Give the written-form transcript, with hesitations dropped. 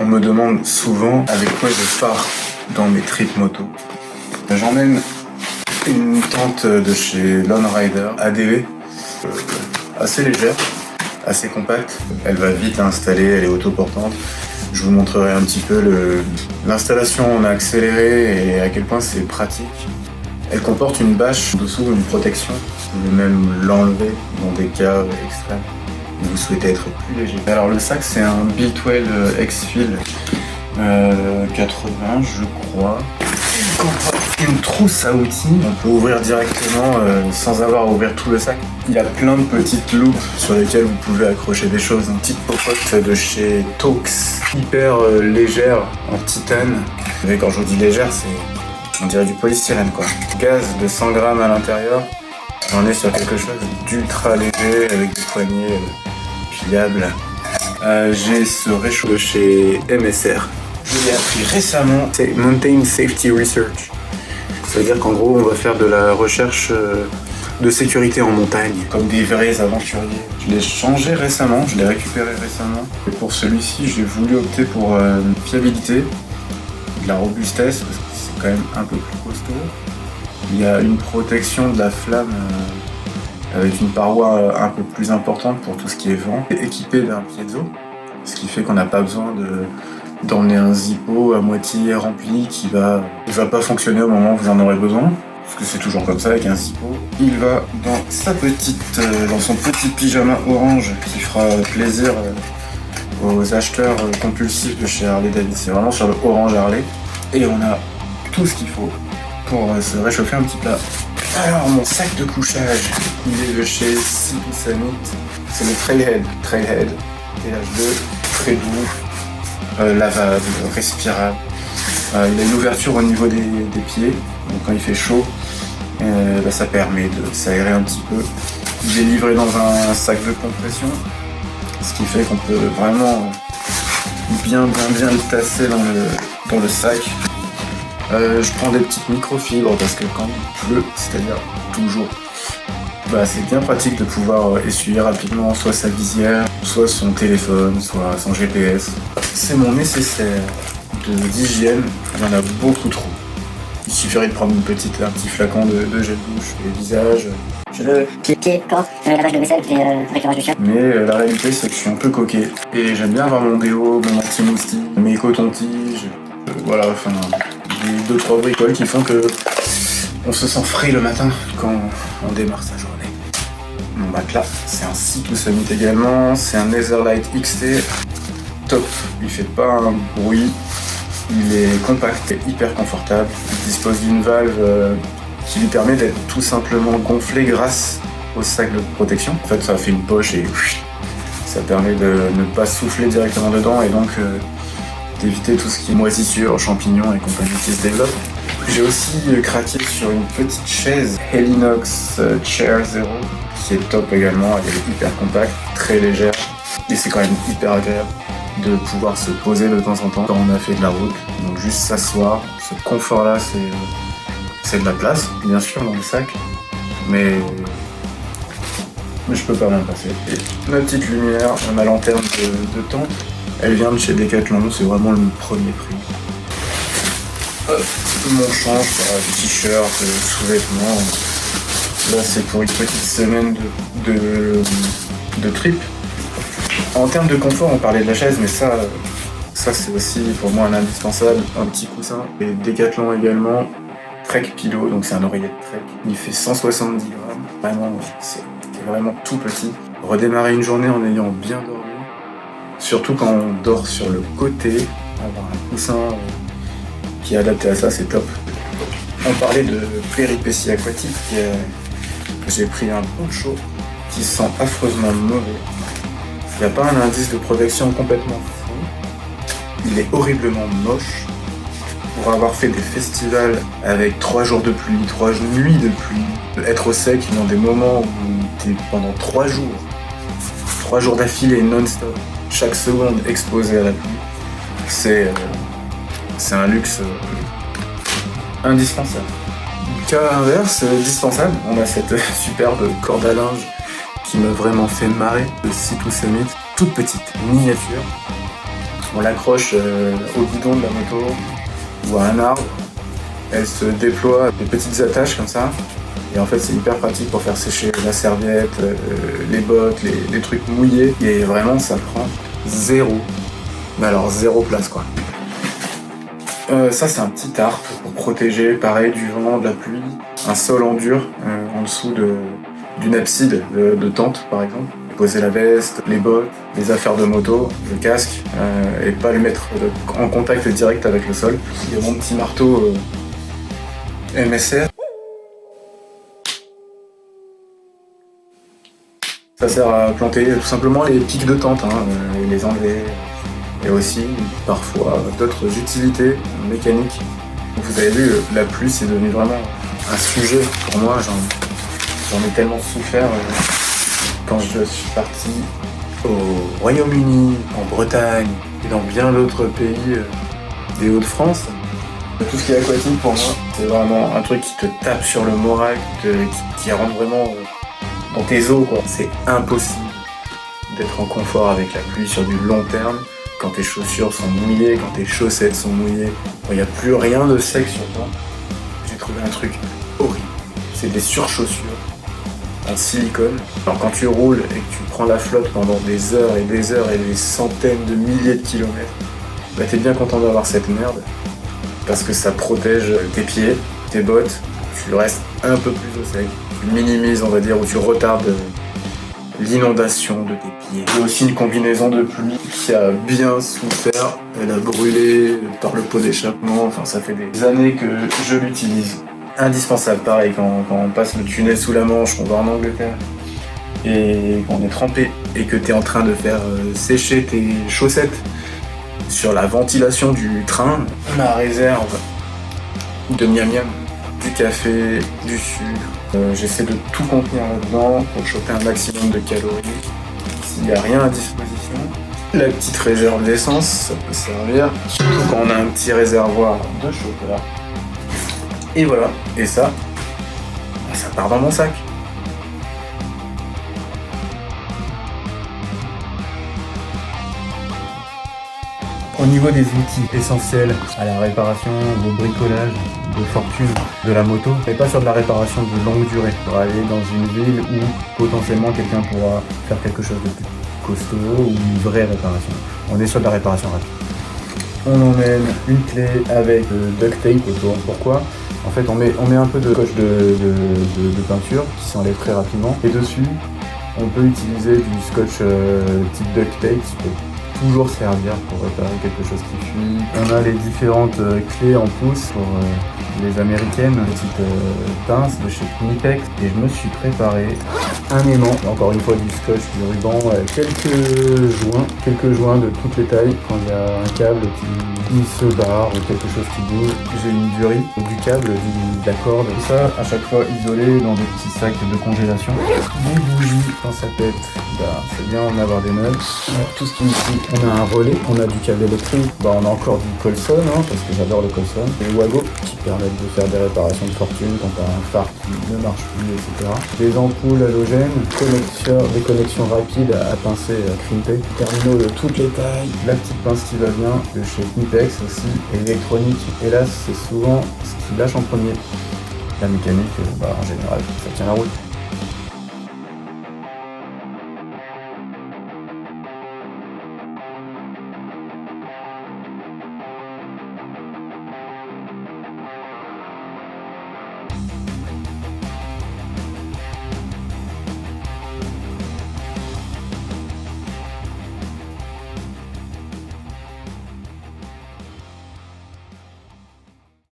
me demande souvent avec quoi je pars dans mes trips moto. J'emmène une tente de chez Lone Rider ADV, assez légère, assez compacte. Elle va vite à installer, elle est autoportante. Je vous montrerai un petit peu l'installation en accéléré et à quel point c'est pratique. Elle comporte une bâche dessous, une protection. Vous pouvez même l'enlever dans des cas extrêmes où vous souhaitez être plus léger. Alors le sac, c'est un Biltwell X-Fil 80, je crois. Il comporte une trousse à outils. On peut ouvrir directement sans avoir à ouvrir tout le sac. Il y a plein de petites loupes sur lesquelles vous pouvez accrocher des choses. Une petite popote de chez Talks, hyper légère en titane. Vous savez, quand je vous dis légère, on dirait du polystyrène quoi. Gaz de 100 grammes à l'intérieur. On est sur quelque chose d'ultra léger avec des poignées pliables. J'ai ce réchaud de chez MSR. Je l'ai appris récemment, c'est Mountain Safety Research. Ça veut dire qu'en gros, on va faire de la recherche de sécurité en montagne, comme des vrais aventuriers. Je l'ai changé récemment, je l'ai récupéré récemment. Et pour celui-ci, j'ai voulu opter pour une fiabilité, de la robustesse, parce que c'est quand même un peu plus costaud. Il y a une protection de la flamme avec une paroi un peu plus importante pour tout ce qui est vent. C'est équipé d'un piezo, ce qui fait qu'on n'a pas besoin d'emmener un zippo à moitié rempli qui va pas fonctionner au moment où vous en aurez besoin. Parce que c'est toujours comme ça avec un zippo. Il va dans son petit pyjama orange qui fera plaisir aux acheteurs compulsifs de chez Harley Davidson. C'est vraiment sur le orange Harley. Et on a tout ce qu'il faut pour se réchauffer un petit plat. Alors mon sac de couchage, il est de chez Sea to Summit. C'est le Trailhead TH2, très doux, lavable, respirable. Il a une ouverture au niveau des pieds, donc quand il fait chaud, ça permet de s'aérer un petit peu. Il est livré dans un sac de compression, ce qui fait qu'on peut vraiment bien le tasser dans le sac. Je prends des petites microfibres parce que quand il pleut, c'est-à-dire toujours, c'est bien pratique de pouvoir essuyer rapidement soit sa visière, soit son téléphone, soit son GPS. C'est mon nécessaire d'hygiène, il y en a beaucoup trop. Il suffirait de prendre un petit flacon de gel douche et visage. Cheveux, pieds, corps, lavage de vaisselle et récurage du chien. Mais la réalité c'est que je suis un peu coquet et j'aime bien avoir mon déo, mon anti-moustique, mes cotons-tiges, des 2-3 bricoles qui font que on se sent frais le matin quand on démarre sa journée. Mon matelas, c'est un Sea to Summit également, c'est un Netherlight XT, top, il fait pas un bruit, il est compact et hyper confortable, il dispose d'une valve qui lui permet d'être tout simplement gonflé grâce au sac de protection. En fait, ça fait une poche et ça permet de ne pas souffler directement dedans et donc d'éviter tout ce qui est moisissures, champignons et compagnie qui se développent. J'ai aussi craqué sur une petite chaise Helinox Chair Zero qui est top également, elle est hyper compacte, très légère et c'est quand même hyper agréable de pouvoir se poser de temps en temps quand on a fait de la route. Donc juste s'asseoir, ce confort là c'est de la place bien sûr dans le sac, mais je peux pas m'en passer. Et ma petite lumière, ma lanterne de tente, elle vient de chez Decathlon, c'est vraiment le premier prix. Hop, mon change, t-shirt, sous-vêtements. Là c'est pour une petite semaine de trip. En termes de confort, on parlait de la chaise, mais ça c'est aussi pour moi un indispensable, un petit coussin. Et Decathlon également, Trek Pillow, donc c'est un oreiller de Trek. Il fait 170 grammes, vraiment, c'est vraiment tout petit. Redémarrer une journée en ayant bien dormi, surtout quand on dort sur le côté, avoir un coussin qui est adapté à ça, c'est top. On parlait de péripéties aquatiques, j'ai pris un poncho qui sent affreusement mauvais. Il n'y a pas un indice de protection complètement fou. Il est horriblement moche. Pour avoir fait des festivals avec 3 jours de pluie, 3 nuits de pluie, être au sec dans des moments où t'es pendant 3 jours d'affilée non-stop, chaque seconde exposée à la pluie, c'est un luxe indispensable. Cas inverse, dispensable, on a cette superbe corde à linge qui m'a vraiment fait marrer, de Sea to Summit, toute petite, miniature. On l'accroche au guidon de la moto ou à un arbre. Elle se déploie des petites attaches comme ça. Et en fait, c'est hyper pratique pour faire sécher la serviette, les bottes, les trucs mouillés. Et vraiment, ça prend zéro. Mais alors, zéro place, quoi. Ça, c'est un petit tarp pour protéger, pareil, du vent, de la pluie. Un sol en dur, en dessous d'une abside de tente, par exemple. Poser la veste, les bottes, les affaires de moto, le casque, et pas le mettre en contact direct avec le sol. Il y a mon petit marteau MSR. Ça sert à planter tout simplement les pics de tente, et les enlever. Et aussi, parfois, d'autres utilités mécaniques. Vous avez vu, la pluie, c'est devenu vraiment un sujet pour moi. J'en ai tellement souffert quand je suis parti au Royaume-Uni, en Bretagne et dans bien d'autres pays des Hauts-de-France. Tout ce qui est aquatique, pour moi, c'est vraiment un truc qui te tape sur le moral, qui rentre vraiment dans tes os, quoi. C'est impossible d'être en confort avec la pluie sur du long terme, quand tes chaussures sont mouillées, quand tes chaussettes sont mouillées, quand il n'y a plus rien de sec sur toi. J'ai trouvé un truc horrible. C'est des surchaussures en silicone. Alors quand tu roules et que tu prends la flotte pendant des heures et des centaines de milliers de kilomètres, bah t'es bien content d'avoir cette merde, parce que ça protège tes pieds, tes bottes, tu restes un peu plus au sec. Tu minimises, on va dire, ou tu retardes l'inondation de tes pieds. J'ai aussi une combinaison de pluie qui a bien souffert. Elle a brûlé par le pot d'échappement. Enfin, ça fait des années que je l'utilise. Indispensable, pareil, quand on passe le tunnel sous la Manche, qu'on va en Angleterre, et qu'on est trempé, et que tu es en train de faire sécher tes chaussettes sur la ventilation du train. Ma réserve de miam-miam, du café, du sucre. J'essaie de tout contenir là-dedans pour choper un maximum de calories. S'il n'y a rien à disposition, la petite réserve d'essence, ça peut servir, surtout quand on a un petit réservoir de chocolat. Et voilà, et ça part dans mon sac. Au niveau des outils essentiels à la réparation, au bricolage de fortune de la moto, mais pas sur de la réparation de longue durée, pour aller dans une ville où potentiellement quelqu'un pourra faire quelque chose de plus costaud ou une vraie réparation. On est sur de la réparation rapide. On emmène une clé avec duct tape autour. Pourquoi ? En fait, on met un peu de coche de peinture qui s'enlève très rapidement. Et dessus, on peut utiliser du scotch type duct tape qui peut toujours servir pour réparer quelque chose qui fuit. On a les différentes clés en pouce pour les américaines, petite pince de chez Knipex. Et je me suis préparé un aimant, encore une fois du scotch, du ruban, quelques joints de toutes les tailles. Quand il y a un câble qui se barre ou quelque chose qui bouge, j'ai une durée du câble, de la corde. Tout ça à chaque fois isolé dans des petits sacs de congélation. Des bougies quand ça pète, c'est bien en avoir des neuves. Tout ce qui est ici, on a un relais, on a du câble électrique, on a encore du Colson, parce que j'adore le Colson. Des Wago qui permettent de faire des réparations de fortune quand tu as un phare qui ne marche plus, etc. Des ampoules halogènes, des connexions rapides à pincer crimpées, terminaux de toutes les tailles, la petite pince qui va bien de chez Knipex aussi, et l'électronique. Hélas, c'est souvent ce qui lâche en premier. La mécanique, en général, ça tient la route.